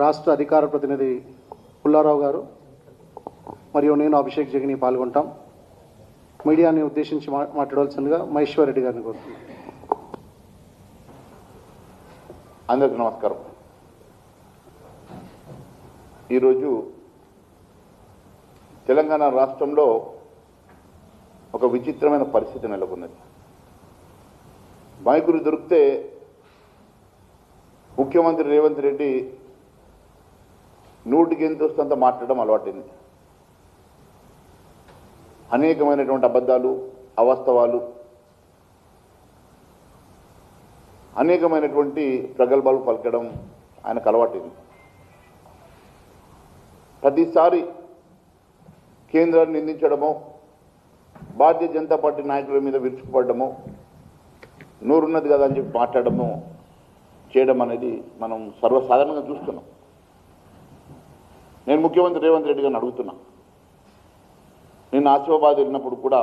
రాష్ట్ర అధికార ప్రతినిధి పుల్లారావు గారు మరియు నేను అభిషేక్ జగిని పాల్గొంటాం. మీడియాని ఉద్దేశించి మాట్లాడవలసిందిగా మహేశ్వర్ రెడ్డి గారిని కోరుతున్నాను. అందరికీ నమస్కారం. ఈరోజు తెలంగాణ రాష్ట్రంలో ఒక విచిత్రమైన పరిస్థితి నెలకొన్నది. మైకులు దొరికితే ముఖ్యమంత్రి రేవంత్ రెడ్డి నూటికి ఎంత వస్తుందంత మాట్లాడడం అలవాటైంది. అనేకమైనటువంటి అబద్ధాలు, అవాస్తవాలు, అనేకమైనటువంటి ప్రగల్భాలు పలకడం ఆయనకు అలవాటైంది. ప్రతిసారి కేంద్రాన్ని నిందించడమో, భారతీయ జనతా పార్టీ నాయకుల మీద విరుచుకుపడమో, నోరున్నది కదా అని చెప్పి మాట్లాడడమో చేయడం అనేది మనం సర్వసాధారణంగా చూస్తున్నాం. నేను ముఖ్యమంత్రి రేవంత్ రెడ్డి గారిని అడుగుతున్నా. నేను ఆసిఫాబాద్ వెళ్ళినప్పుడు కూడా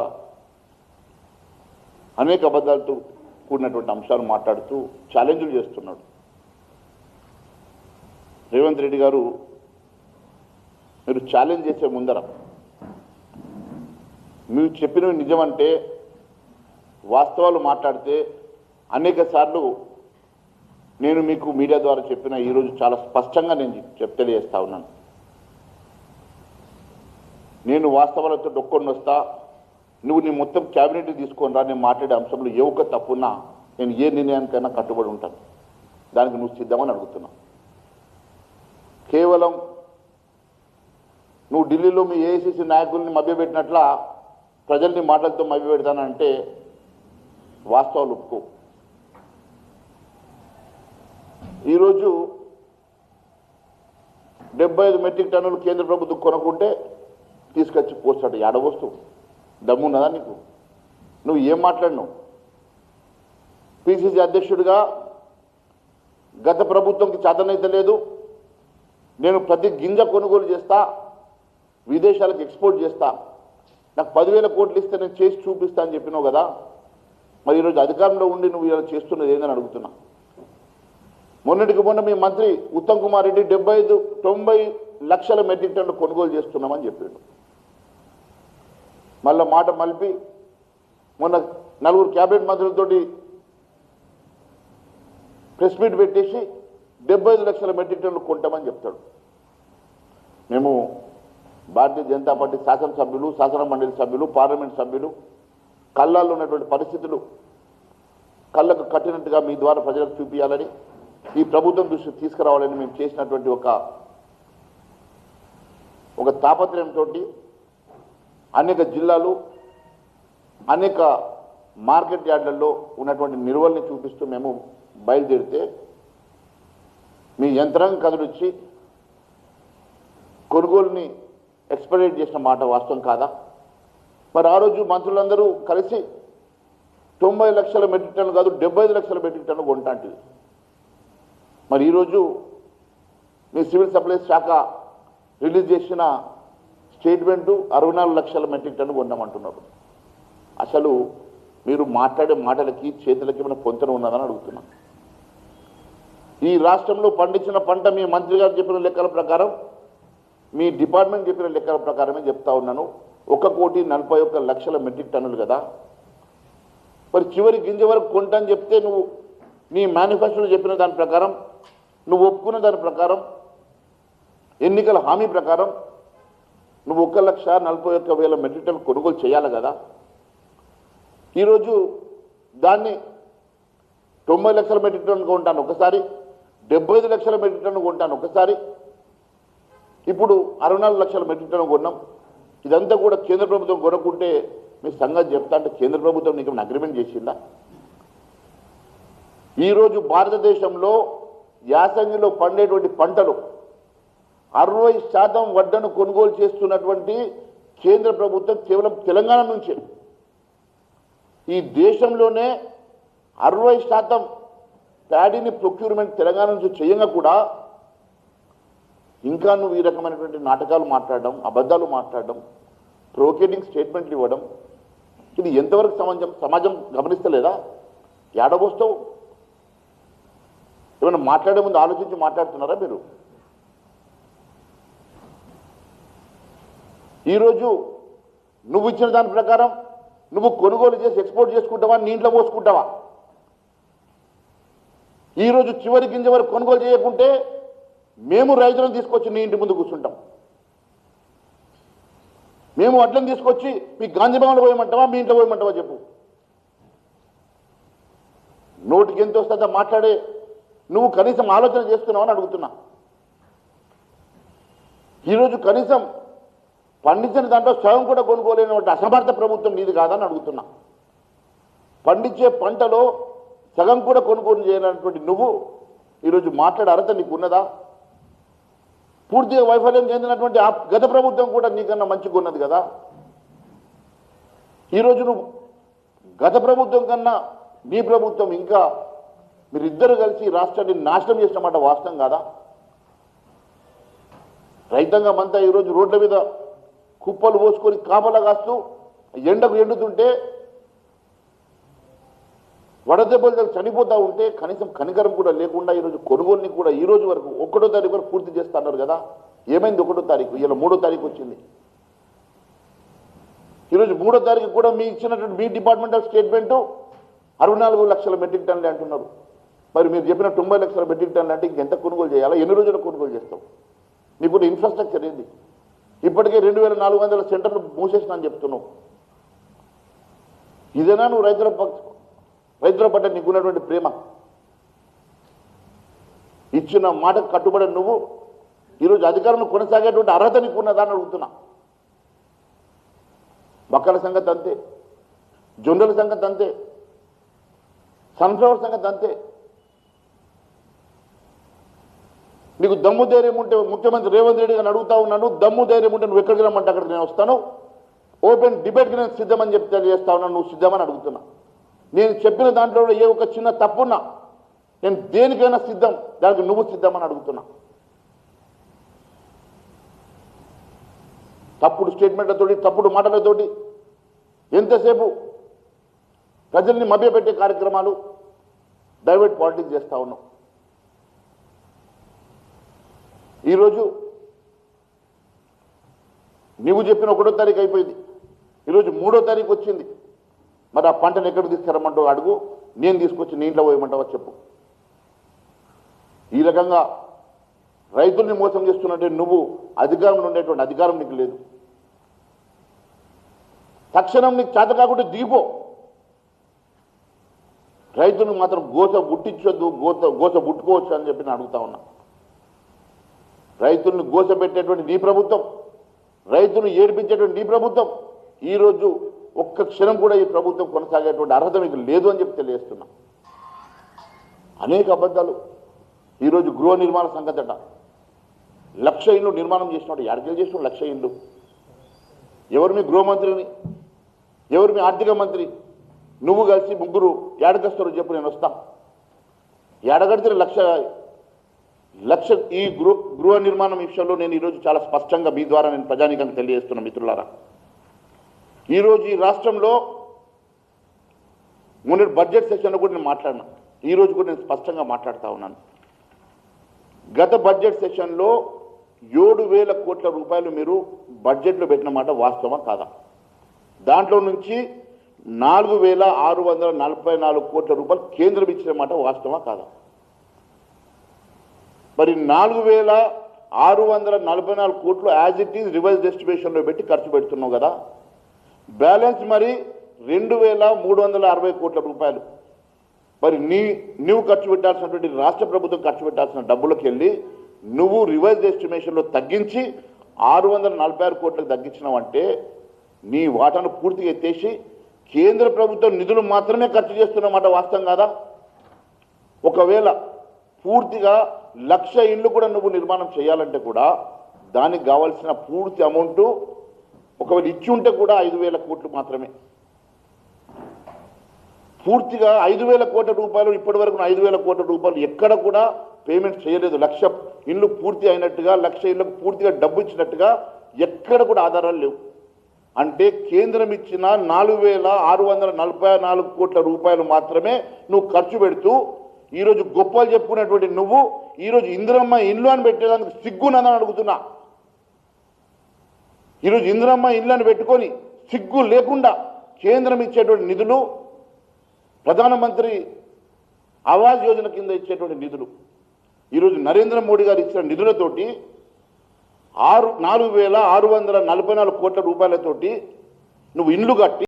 అనేక అబద్ధాలతో కూడినటువంటి అంశాలు మాట్లాడుతూ ఛాలెంజ్లు చేస్తున్నాడు. రేవంత్ రెడ్డి గారు, మీరు ఛాలెంజ్ చేసే ముందర మీరు చెప్పినవి నిజమంటే, వాస్తవాలు మాట్లాడితే అనేక సార్లు నేను మీకు మీడియా ద్వారా చెప్పిన ఈరోజు చాలా స్పష్టంగా నేను తెలియజేస్తా ఉన్నాను. నేను వాస్తవాలతో డొక్కొని వస్తా, నువ్వు నీ మొత్తం క్యాబినెట్ తీసుకొని రా, నేను మాట్లాడే అంశంలో ఏ ఒక్క తప్పున్నా నేను ఏ నిర్ణయానికైనా కట్టుబడి ఉంటాను. దానికి నువ్వు సిద్ధమని అడుగుతున్నా. కేవలం నువ్వు ఢిల్లీలో మీ ఏఐసిసి నాయకుల్ని మభ్యపెట్టినట్ల ప్రజల్ని మాటలతో మభ్యపెడతానంటే వాస్తవాలు ఒప్పుకో. ఈరోజు 75 మెట్రిక్ టన్నులు కేంద్ర ప్రభుత్వం కొనుక్కుంటే తీసుకొచ్చి పోస్తాడు. ఏడవస్తు దమ్మున్నదా నీకు? నువ్వు ఏం మాట్లాడినావు? పిసిసి అధ్యక్షుడిగా గత ప్రభుత్వంకి చేతనైతే లేదు, నేను ప్రతి గింజ కొనుగోలు చేస్తా, విదేశాలకు ఎక్స్పోర్ట్ చేస్తా, నాకు 10,000 కోట్లు ఇస్తే నేను చేసి చూపిస్తా అని చెప్పినావు కదా. మరి ఈరోజు అధికారంలో ఉండి నువ్వు ఇలా చేస్తున్నది ఏందని అడుగుతున్నా. మొన్నటికి మొన్న మీ మంత్రి ఉత్తమ్ కుమార్ రెడ్డి 90 లక్షల మెట్రిక్ టన్నులు కొనుగోలు చేస్తున్నామని చెప్పాడు. మళ్ళీ మాట మలిపి మొన్న 4 క్యాబినెట్ మంత్రులతోటి ప్రెస్ మీట్ పెట్టేసి 75 లక్షల మెట్రిక్ టన్నులు కొంటామని చెప్తాడు. మేము భారతీయ జనతా పార్టీ శాసనసభ్యులు, శాసన మండలి సభ్యులు, పార్లమెంట్ సభ్యులు కళ్ళల్లో ఉన్నటువంటి పరిస్థితులు కళ్ళకు కట్టినట్టుగా మీ ద్వారా ప్రజలకు చూపించాలని, ఈ ప్రభుత్వం దృష్టికి తీసుకురావాలని మేము చేసినటువంటి ఒక తాపత్రయంతో అనేక జిల్లాలు, అనేక మార్కెట్ యార్డులలో ఉన్నటువంటి నిల్వల్ని చూపిస్తూ మేము బయలుదేరితే మీ యంత్రాంగం కదిలిచ్చి కొనుగోలుని ఎక్స్పెడిట్ చేసిన మాట వాస్తవం కాదా? మరి ఆ రోజు మంత్రులందరూ కలిసి 90 లక్షల మెట్రిక్ టన్నులు కాదు 75 లక్షల మెట్రిక్ టన్నులు కొంటాంటివి. మరి ఈరోజు మీ సివిల్ సప్లైస్ శాఖ రిలీజ్ చేసిన స్టేట్మెంటు 64 లక్షల మెట్రిక్ టన్ను కొన్నామంటున్నారు. అసలు మీరు మాట్లాడే మాటలకి చేతులకి ఏమైనా పొంతన ఉన్నదని అడుగుతున్నాను. ఈ రాష్ట్రంలో పండించిన పంట మీ మంత్రి గారు చెప్పిన లెక్కల ప్రకారం, మీ డిపార్ట్మెంట్ చెప్పిన లెక్కల ప్రకారమే చెప్తా ఉన్నాను, 1,41,00,000 మెట్రిక్ టన్నులు కదా. మరి చివరి గింజ వరకు కొంటని చెప్తే నువ్వు నీ మేనిఫెస్టోలో చెప్పిన దాని ప్రకారం, నువ్వు ఒప్పుకున్న దాని ప్రకారం, ఎన్నికల హామీ ప్రకారం నువ్వు 1,41,000 మెట్రిక్ టన్నులు కొనుగోలు చేయాలి కదా. ఈరోజు దాన్ని 90 లక్షల మెట్రిక్ టన్నులు కొంటాను ఒకసారి, 75 లక్షల మెట్రిక్ టన్నులు కొంటాను ఒకసారి, ఇప్పుడు 64 లక్షల మెట్రిక్ టన్నులు కొన్నాం. ఇదంతా కూడా కేంద్ర ప్రభుత్వం కొనుక్కుంటే మీ సంగతి చెప్తా అంటే కేంద్ర ప్రభుత్వం నీకు అగ్రిమెంట్ చేసిందా? ఈరోజు భారతదేశంలో యాసంగిలో పండేటువంటి పంటలు 60% వడ్డను కొనుగోలు చేస్తున్నటువంటి కేంద్ర ప్రభుత్వం కేవలం తెలంగాణ నుంచే. ఈ దేశంలోనే 60% ప్యాడీని ప్రొక్యూర్మెంట్ తెలంగాణ నుంచి చేయంగా కూడా ఇంకా నువ్వు ఈ రకమైనటువంటి నాటకాలు మాట్లాడడం, అబద్ధాలు మాట్లాడడం, ప్రొవోకేటింగ్ స్టేట్మెంట్లు ఇవ్వడం, ఇది ఎంతవరకు సమాజం గమనిస్తలేదా? ఏడబోస్తావు? ఏమైనా మాట్లాడే ముందు ఆలోచించి మాట్లాడుతున్నారా మీరు? ఈరోజు నువ్వు ఇచ్చిన దాని ప్రకారం నువ్వు కొనుగోలు చేసి ఎక్స్పోర్ట్ చేసుకుంటావా, నీ ఇంట్లో పోసుకుంటావా? ఈరోజు చివరి గింజ వరకు కొనుగోలు చేయకుంటే మేము రైతులను తీసుకొచ్చి నీ ఇంటి ముందు కూర్చుంటాం. మేము వడ్లను తీసుకొచ్చి మీ గాంధీ భవన్లో పోయమంటావా, మీ ఇంట్లో పోయమంటావా చెప్పు. నోటికి ఎంత వస్తుందో మాట్లాడే నువ్వు కనీసం ఆలోచన చేస్తున్నావని అడుగుతున్నా. ఈరోజు కనీసం పండించిన దాంట్లో సగం కూడా కొనుక్కోలేనటువంటి అసమర్థ ప్రభుత్వం నీది కాదని అడుగుతున్నా. పండించే పంటలో సగం కూడా కొనుగోలు చేయాలన్నటువంటి నువ్వు ఈరోజు మాట్లాడే అర్హత నీకు ఉన్నదా? పూర్తిగా వైఫల్యం చెందినటువంటి ఆ గత ప్రభుత్వం కూడా నీకన్నా మంచిగా ఉన్నది కదా. ఈరోజు నువ్వు గత ప్రభుత్వం కన్నా నీ ప్రభుత్వం ఇంకా మీరిద్దరు కలిసి రాష్ట్రాన్ని నాశనం చేసినమాట వాస్తవం కాదా? రైతాంగం అంతా ఈరోజు రోడ్ల మీద కుప్పలు పోసుకొని కాపలా కాస్తూ ఎండకు ఎండుతుంటే వడదెబ్బలు చనిపోతూ ఉంటే కనీసం కనికరం కూడా లేకుండా ఈరోజు కొనుగోలుని కూడా ఈ రోజు వరకు 1వ తారీఖు వరకు పూర్తి చేస్తా అన్నారు కదా. ఏమైంది 1వ తారీఖు? ఇలా 3వ తారీఖు వచ్చింది. ఈరోజు 3వ తారీఖు కూడా మీ ఇచ్చినటువంటి మీ డిపార్ట్మెంటల్ స్టేట్మెంటు 64 లక్షల మెట్రిక్ టన్నులు అంటున్నారు. మరి మీరు చెప్పిన 90 లక్షల మెట్రిక్ టన్నులు అంటే ఇంకెంత కొనుగోలు చేయాలా? ఎన్ని రోజులు కొనుగోలు చేస్తాం? నీకు ఇన్ఫ్రాస్ట్రక్చర్ ఏంది? ఇప్పటికే 2400 సెంటర్లు మూసేసిన అని చెప్తున్నావు. ఇదేనా నువ్వు రైతుల పట్ల నీకున్నటువంటి ప్రేమ? ఇచ్చిన మాటకు కట్టుబడి నువ్వు ఈరోజు అధికారంలో కొనసాగేటువంటి అర్హత నీకున్నదా అని అడుగుతున్నా. మొక్కల సంగతి అంతే, జొన్నల సంగతి అంతే, సన్ఫ్లవర్ సంగతి అంతే. నీకు దమ్ము ధైర్యం ఉంటే ముఖ్యమంత్రి రేవంత్ రెడ్డి గారిని అడుగుతా ఉన్నాను, దమ్ము ధైర్యం ఉంటే నువ్వు ఎక్కడికి రమ్మంటే అక్కడికి నేను వస్తాను, ఓపెన్ డిబేట్కి నేను సిద్ధమని చెప్పి తెలియజేస్తా ఉన్నాను. నువ్వు సిద్ధమని అడుగుతున్నా. నేను చెప్పిన దాంట్లో ఏ ఒక చిన్న తప్పున్నా నేను దేనికైనా సిద్ధం, దానికి నువ్వు సిద్ధమని అడుగుతున్నా. తప్పుడు స్టేట్మెంట్లతోటి తప్పుడు మాటలతోటి ఎంతసేపు ప్రజల్ని మభ్యపెట్టే కార్యక్రమాలు, డైవర్ట్ పాలిటిక్స్ చేస్తూ ఉన్నాం. ఈరోజు నీవు చెప్పిన 1వ తారీఖు అయిపోయింది, ఈరోజు 3వ తారీఖు వచ్చింది. మరి ఆ పంటను ఎక్కడ తీసుకురమ్మంటావు అడుగు, నేను తీసుకొచ్చి నీ ఇంట్లో పోయమంటావా చెప్పు. ఈ రకంగా రైతుల్ని మోసం చేస్తున్నట్టే నువ్వు అధికారంలో ఉండేటువంటి అధికారం నీకు లేదు. తక్షణం నీకు చేత కాకుండా దిగిపో. రైతులకు మాత్రం గోస బుట్టించొద్దు, గోస బుట్టుకోవచ్చు అని చెప్పి నేను అడుగుతా ఉన్నా. రైతులను గోస పెట్టేటువంటి నీ ప్రభుత్వం, రైతును ఏడిపించేటువంటి నీ ప్రభుత్వం, ఈరోజు ఒక్క క్షణం కూడా ఈ ప్రభుత్వం కొనసాగేటువంటి అర్హత మీకు లేదు అని చెప్పి తెలియజేస్తున్నా. అనేక అబద్ధాలు. ఈరోజు గృహ నిర్మాణ సంగతట 1,00,000 ఇళ్ళు నిర్మాణం చేసినాడు. ఎక్కడికి చేసిన 1,00,000 ఇళ్ళు? ఎవరు మీ గృహమంత్రిని, ఎవరు మీ ఆర్థిక మంత్రి? నువ్వు కలిసి ముగ్గురు ఏడకొస్తారో చెప్పు, నేను వస్తా. ఏడగడితే 1,00,000 ఈ గృహ నిర్మాణం విషయంలో నేను ఈరోజు చాలా స్పష్టంగా మీ ద్వారా నేను ప్రజానీకానికి తెలియజేస్తున్నా. మిత్రులారా, ఈరోజు ఈ రాష్ట్రంలో మొన్న బడ్జెట్ సెషన్లో కూడా నేను మాట్లాడినా, ఈరోజు కూడా నేను స్పష్టంగా మాట్లాడుతూ ఉన్నాను. గత బడ్జెట్ సెషన్లో 7,000 కోట్ల రూపాయలు మీరు బడ్జెట్లో పెట్టిన మాట వాస్తవమా కాదా? దాంట్లో నుంచి 4,644 కోట్ల రూపాయలు కేంద్రం ఇచ్చిన మాట వాస్తవమా కాదా? మరి 4,644 కోట్లు యాజ్ ఇట్ ఈజ్ రివర్స్ డిస్ట్రిబ్యూషన్లో పెట్టి ఖర్చు పెడుతున్నావు కదా. బ్యాలెన్స్ మరి 2,360 కోట్ల రూపాయలు మరి నువ్వు ఖర్చు పెట్టాల్సినటువంటి రాష్ట్ర ప్రభుత్వం ఖర్చు పెట్టాల్సిన డబ్బులకు వెళ్ళి నువ్వు రివర్స్ ఎస్టిమేషన్లో తగ్గించి 646 కోట్లకు తగ్గించినావంటే నీ వాటాను పూర్తిగా ఎత్తేసి కేంద్ర ప్రభుత్వం నిధులు మాత్రమే ఖర్చు చేస్తున్నమాట వాస్తవం కాదా? ఒకవేళ పూర్తిగా 1,00,000 ఇళ్ళు కూడా నువ్వు నిర్మాణం చేయాలంటే కూడా దానికి కావాల్సిన పూర్తి అమౌంట్ ఒకవేళ ఇచ్చి ఉంటే కూడా 5,000 కోట్లు మాత్రమే. పూర్తిగా 5,000 కోట్ల రూపాయలు ఇప్పటి వరకు 5,000 కోట్ల రూపాయలు ఎక్కడ కూడా పేమెంట్ చేయలేదు. 1,00,000 ఇళ్ళు పూర్తి అయినట్టుగా 1,00,000 ఇళ్ళకు పూర్తిగా డబ్బు ఇచ్చినట్టుగా ఎక్కడ కూడా ఆధారాలు లేవు. అంటే కేంద్రం ఇచ్చిన 4,644 కోట్ల రూపాయలు మాత్రమే నువ్వు ఖర్చు పెడుతూ ఈరోజు గొప్పలు చెప్పుకునేటువంటి నువ్వు ఈరోజు ఇందిరమ్మ ఇండ్లు అని పెట్టేదానికి సిగ్గునని అడుగుతున్నా. ఈరోజు ఇందిరమ్మ ఇళ్లను పెట్టుకొని సిగ్గు లేకుండా కేంద్రం ఇచ్చేటువంటి నిధులు, ప్రధానమంత్రి ఆవాస్ యోజన కింద ఇచ్చేటువంటి నిధులు, ఈరోజు నరేంద్ర మోడీ గారు ఇచ్చిన నిధులతోటి 4,644 కోట్ల రూపాయలతోటి నువ్వు ఇండ్లు కట్టి